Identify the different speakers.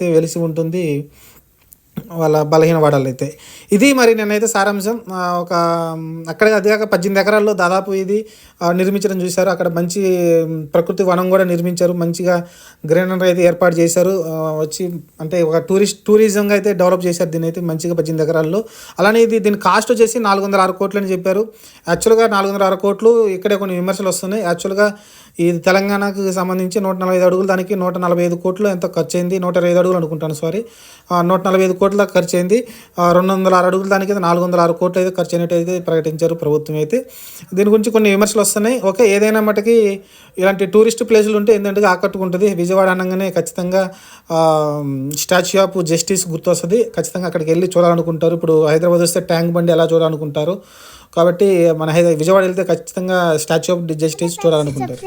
Speaker 1: శక్తి వెలిసి ఉంటుంది వాళ్ళ బలహీన వాడాలైతే. ఇది మరి నేనైతే సారాంశం. ఒక అక్కడే అది కాక 18 ఎకరాల్లో దాదాపు ఇది నిర్మించడం చూశారు. అక్కడ మంచి ప్రకృతి వనం కూడా నిర్మించారు. మంచిగా గ్రీనరీ అయితే ఏర్పాటు చేశారు. వచ్చి అంటే ఒక టూరిజంగా అయితే డెవలప్ చేశారు దీన్ని అయితే మంచిగా 18 ఎకరాల్లో. అలానే దీని కాస్ట్ వచ్చేసి 406 కోట్లు అని చెప్పారు. యాక్చువల్గా 406 కోట్లు. ఇక్కడే కొన్ని విమర్శలు వస్తున్నాయి. యాక్చువల్గా ఇది తెలంగాణకు సంబంధించి 145 అడుగులు, దానికి 145 కోట్లు ఎంతో ఖర్చు అయింది. 125 అడుగులు అనుకుంటాను, సారీ, 145 కోట్ల దాకా ఖర్చు అయింది. 206 అడుగులు దానికి 406 కోట్లు అయితే ఖర్చు అయినట్టు అయితే ప్రకటించారు ప్రభుత్వం అయితే. దీని గురించి కొన్ని విమర్శలు వస్తున్నాయి. ఓకే, ఏదైనా మటుకి ఇలాంటి టూరిస్ట్ ప్లేసులు ఉంటే ఏంటంటే ఆకట్టుకుంటుంది. విజయవాడ అనగానే ఖచ్చితంగా స్టాచ్యూ ఆఫ్ జస్టిస్ గుర్తొస్తుంది. ఖచ్చితంగా అక్కడికి వెళ్ళి చూడాలనుకుంటారు. ఇప్పుడు హైదరాబాద్ వస్తే ట్యాంక్ బండి ఎలా చూడాలనుకుంటారు. కాబట్టి మన విజయవాడ వెళ్తే ఖచ్చితంగా స్టాచ్యూ ఆఫ్ జస్టిస్ చూడాలనుకుంటారు.